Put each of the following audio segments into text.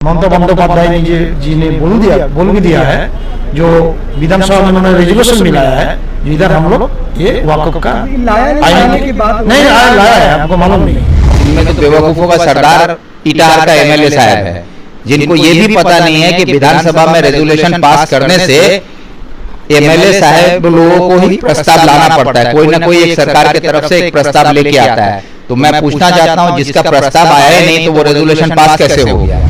ममता बंदोपाध्याय जी ने बोल भी दिया है, जो विधानसभा में उन्होंने रेजोल्यूशन भी लाया है, इधर हम लोग ये वाकफ का नहीं लाया है, आपको मालूम नहीं। इनमें तो बेवकूफों का सरदार इटार का एमएलए साहब है, जिनको ये भी पता नहीं है कि विधानसभा में रेजोल्यूशन पास करने से एमएलए साहब लोगों को ही प्रस्ताव लाना पड़ता है। कोई ना कोई एक सरकार की तरफ से एक प्रस्ताव लेके आता है। तो मैं पूछना चाहता हूं, जिसका प्रस्ताव आया ही नहीं तो वो रेजोल्यूशन पास कैसे हो गया?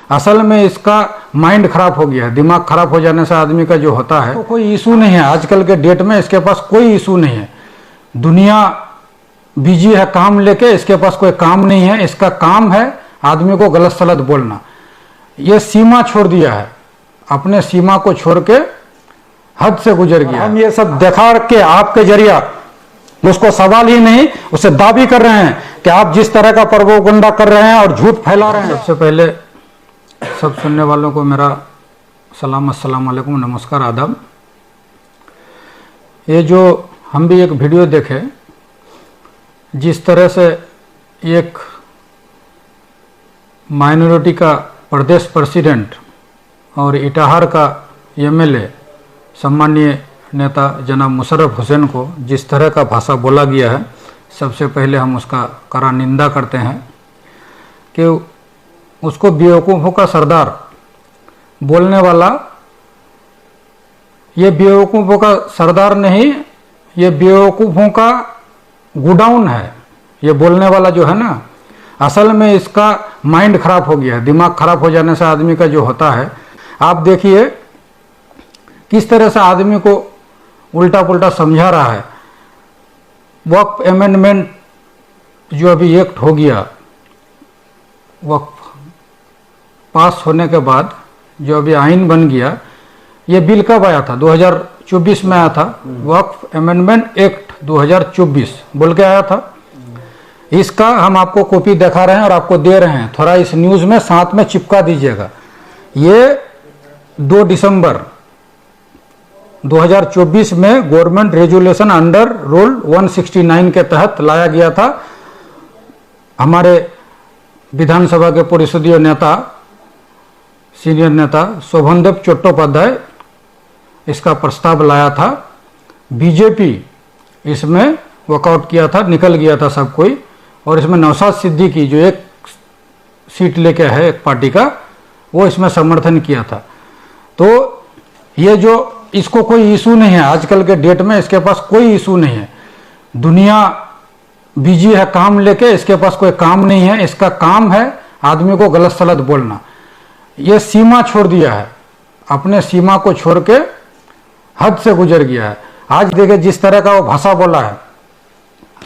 असल में इसका माइंड खराब हो गया है। दिमाग खराब हो जाने से आदमी का जो होता है तो कोई इशू नहीं है। आजकल के डेट में इसके पास कोई इशू नहीं है। दुनिया बिजी है काम लेके, इसके पास कोई काम नहीं है। इसका काम है आदमी को गलत सलत बोलना। ये सीमा छोड़ दिया है, अपने सीमा को छोड़ के हद से गुजर गया। हम ये सब दिखा के आपके जरिया उसको सवाल ही नहीं, उसे दावी कर रहे हैं कि आप जिस तरह का प्रोपेगेंडा कर रहे हैं और झूठ फैला रहे हैं। सबसे पहले सब सुनने वालों को मेरा सलाम, अस्सलाम वालेकुम, नमस्कार, आदाब। ये जो हम भी एक वीडियो देखे, जिस तरह से एक माइनॉरिटी का प्रदेश प्रेसिडेंट और इटाहार का एमएलए सम्मानीय नेता जनाब मुशर्रफ हुसैन को जिस तरह का भाषा बोला गया है, सबसे पहले हम उसका कड़ा निंदा करते हैं कि उसको बेवकूफ़ों का सरदार बोलने वाला, ये बेवकूफ़ों का सरदार नहीं, ये बेवकूफ़ों का गोडाउन है। ये बोलने वाला जो है ना, असल में इसका माइंड खराब हो गया है। दिमाग खराब हो जाने से आदमी का जो होता है, आप देखिए किस तरह से आदमी को उल्टा पुल्टा समझा रहा है। वक्फ अमेंडमेंट जो अभी एक्ट हो गया, वक्फ पास होने के बाद जो अभी आइन बन गया, ये बिल कब आया था? 2024 में आया था। वक्फ अमेंडमेंट एक्ट 2024 बोल के आया था। इसका हम आपको कॉपी दिखा रहे हैं और आपको दे रहे हैं, थोड़ा इस न्यूज़ में साथ में चिपका दीजिएगा। ये 2 दिसंबर 2024 में गवर्नमेंट रेजुलेशन अंडर रूल 169 के तहत लाया गया था। हमारे विधानसभा के परिषदीय नेता, सीनियर नेता शोभनदेव चट्टोपाध्याय इसका प्रस्ताव लाया था। बीजेपी इसमें वॉकआउट किया था, निकल गया था सब कोई। और इसमें नौशाद सिद्दीकी जो एक सीट लेके है एक पार्टी का, वो इसमें समर्थन किया था। तो ये जो इसको कोई इशू नहीं है, आजकल के डेट में इसके पास कोई इशू नहीं है। दुनिया बिजी है काम लेके, इसके पास कोई काम नहीं है। इसका काम है आदमी को गलत सलत बोलना। ये सीमा छोड़ दिया है, अपने सीमा को छोड़ के हद से गुजर गया है। आज देखिए जिस तरह का वो भाषा बोला है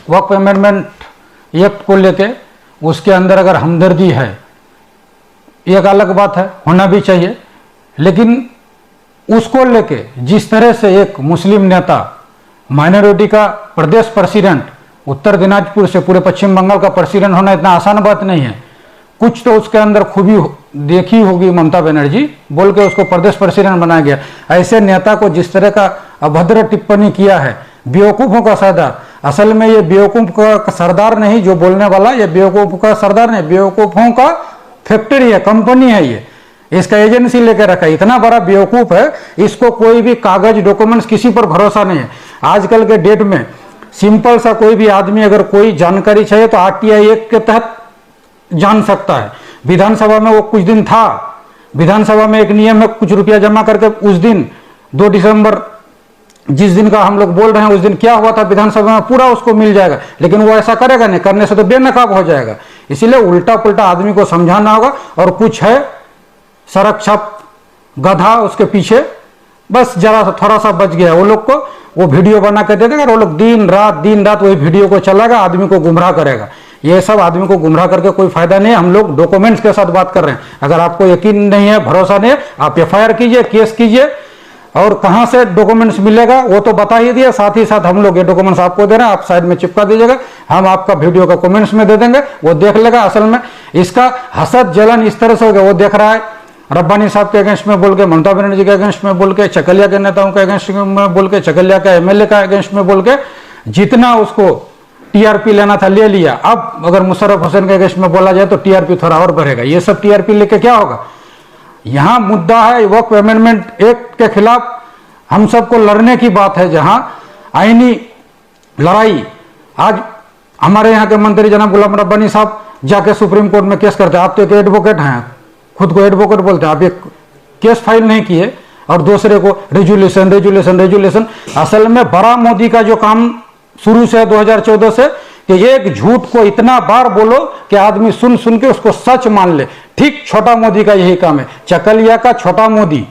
वक्फ अमेंडमेंट एक्ट को लेके, उसके अंदर अगर हमदर्दी है एक अलग बात है, होना भी चाहिए। लेकिन उसको लेके जिस तरह से एक मुस्लिम नेता, माइनॉरिटी का प्रदेश प्रेसिडेंट, उत्तर दिनाजपुर से पूरे पश्चिम बंगाल का प्रेसिडेंट होना इतना आसान बात नहीं है। कुछ तो उसके अंदर खूबी देखी होगी ममता बनर्जी, बोल के उसको प्रदेश प्रेसिडेंट बनाया गया। ऐसे नेता को जिस तरह का अभद्र टिप्पणी किया है, बेवकूफ़ों का सरदार। असल में ये बेवकूफ़ का सरदार नहीं जो बोलने वाला, ये बेवकूफ़ का सरदार नहीं, बेवकूफ़ों का फैक्ट्री है, कंपनी है। ये इसका एजेंसी लेके रखा है। इतना बड़ा बेवकूफ़ है, इसको कोई भी कागज डॉक्यूमेंट्स किसी पर भरोसा नहीं है। आजकल के डेट में सिंपल सा कोई भी आदमी अगर कोई जानकारी चाहिए तो आरटीआई एक्ट के तहत जान सकता है। विधानसभा में वो कुछ दिन था, विधानसभा में एक नियम है, कुछ रुपया जमा करके उस दिन 2 दिसंबर जिस दिन का हम लोग बोल रहे हैं, उस दिन क्या हुआ था विधानसभा में पूरा उसको मिल जाएगा। लेकिन वो ऐसा करेगा नहीं, करने से तो बेनकाब हो जाएगा। इसीलिए उल्टा पुल्टा आदमी को समझाना होगा। और कुछ है सड़क छप गधा उसके पीछे, बस जरा सा थोड़ा सा बच गया, वो लोग को वो वीडियो बना के दे देगा। वो लोग दिन रात वही वीडियो को चलाएगा, आदमी को गुमराह करेगा। ये सब आदमी को गुमराह करके कोई फायदा नहीं है। हम लोग डॉक्यूमेंट्स के साथ बात कर रहे हैं। अगर आपको यकीन नहीं है, भरोसा नहीं है, आप एफआईआर कीजिए, केस कीजिए। और कहां से डॉक्यूमेंट्स मिलेगा वो तो बता ही दिया। साथ ही साथ हम लोग ये डॉक्यूमेंट्स आपको दे रहे हैं, आप साइड में चिपका दीजिएगा, हम आपका वीडियो का कमेंट्स में दे देंगे, वो देख लेगा। असल में इसका हसद जलन इस तरह से हो गया, वो देख रहा है रब्बानी साहब के अगेंस्ट में बोल के, ममता बनर्जी के अगेंस्ट में बोल के, चकलिया के नेताओं के अगेंस्ट में बोल के, चकलिया का एमएलए का अगेंस्ट में बोल के, जितना उसको टीआरपी लेना था, ले लिया। अब अगर मुशर्रफ हुसैन के अगेंस्ट में बोला जाए तो टीआरपी थोड़ा और बढ़ेगा। ये सब टीआरपी लेके क्या होगा? यहां मुद्दा है वक्फ अमेंडमेंट एक्ट के खिलाफ हम सबको लड़ने की बात है, जहां आईनी लड़ाई। आज हमारे यहाँ के मंत्री जनाब गुलाम रब्बानी साहब जाके सुप्रीम कोर्ट में केस करते हैं। आप तो एक एडवोकेट हैं, खुद को एडवोकेट बोलते हैं, आप एक केस फाइल नहीं किए और दूसरे को रेजुलेशन रेजुलेशन रेजुलेशन। असल में बड़ा मोदी का जो काम शुरू से 2014 से कि एक झूठ को इतना बार बोलो कि आदमी सुन सुन के उसको सच मान ले। ठीक छोटा मोदी का यही काम है, चकलिया का छोटा मोदी।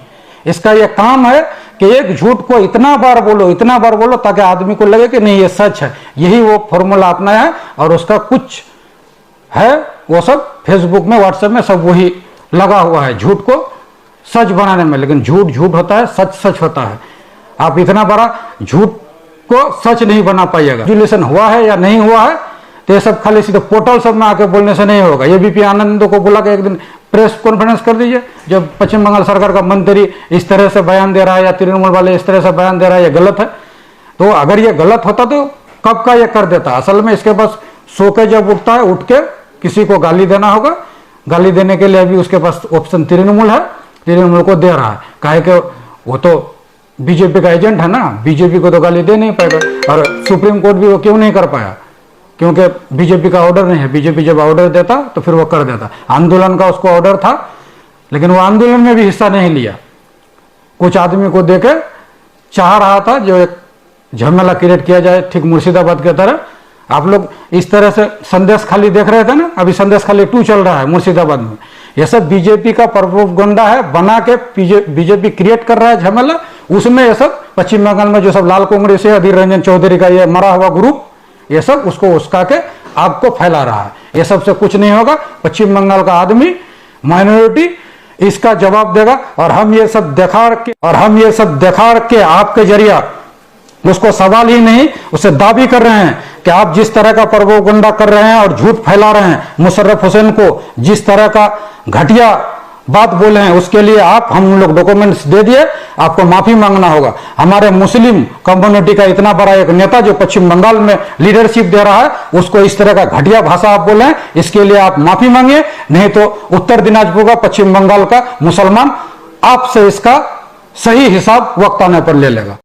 इसका यह काम है कि एक झूठ को इतना बार बोलो ताकि आदमी को लगे कि नहीं ये सच है। यही वो फॉर्मूला अपनाया है और उसका कुछ है वो सब फेसबुक में व्हाट्सएप में सब वही लगा हुआ है झूठ को सच बनाने में। लेकिन झूठ झूठ होता है, सच सच होता है। आप इतना बड़ा झूठ को सच नहीं बना पाइएगा। रेजुलेशन हुआ है या नहीं हुआ है तो ये सब खाली सीधे पोर्टल सब में आके बोलने से नहीं होगा। एबीपी आनंद को बुला के एक दिन प्रेस कॉन्फ्रेंस कर दीजिए। जब पश्चिम बंगाल सरकार का मंत्री इस तरह से बयान दे रहा है या तृणमूल वाले इस तरह से बयान दे रहा है, ये गलत है। तो अगर ये गलत होता तो कब का ये कर देता। असल में इसके पास सो के जब उठता है, उठ के किसी को गाली देना होगा। गाली देने के लिए अभी उसके पास ऑप्शन तृणमूल है, तृणमूल को दे रहा है। काहे कि वो तो बीजेपी का एजेंट है ना, बीजेपी को तो गाली दे नहीं पाएगा। और सुप्रीम कोर्ट भी वो क्यों नहीं कर पाया? क्योंकि बीजेपी का ऑर्डर नहीं है। बीजेपी जब ऑर्डर देता तो फिर वो कर देता। आंदोलन का उसको ऑर्डर था, लेकिन वो आंदोलन में भी हिस्सा नहीं लिया। कुछ आदमी को देके चाह रहा था जो एक झमेला क्रिएट किया जाए, ठीक मुर्शिदाबाद की तरह। आप लोग इस तरह से संदेश खाली देख रहे थे ना, अभी संदेश खाली 2 चल रहा है मुर्शिदाबाद में। यह सब बीजेपी का प्रोपेगेंडा है, बना के बीजेपी क्रिएट कर रहा है झमेला। उसमें ये सब पश्चिम बंगाल में जो सब लाल कांग्रेस है, अधीर रंजन चौधरी का ये मरा हुआ ग्रुप, ये सब उसको उसका के आपको फैला रहा है। ये सब से कुछ नहीं होगा। पश्चिम बंगाल का आदमी माइनॉरिटी इसका जवाब देगा। और हम ये सब दिखा के आपके जरिया उसको सवाल ही नहीं, उसे दावी कर रहे हैं कि आप जिस तरह का प्रोपेगेंडा कर रहे हैं और झूठ फैला रहे हैं, मुशर्रफ हुसैन को जिस तरह का घटिया बात बोले हैं, उसके लिए आप हम लोग डॉक्यूमेंट्स दे दिए, आपको माफी मांगना होगा। हमारे मुस्लिम कम्युनिटी का इतना बड़ा एक नेता जो पश्चिम बंगाल में लीडरशिप दे रहा है, उसको इस तरह का घटिया भाषा आप बोले हैं, इसके लिए आप माफी मांगिए। नहीं तो उत्तर दिनाजपुर का, पश्चिम बंगाल का मुसलमान आपसे इसका सही हिसाब वक्त आने पर ले लेगा।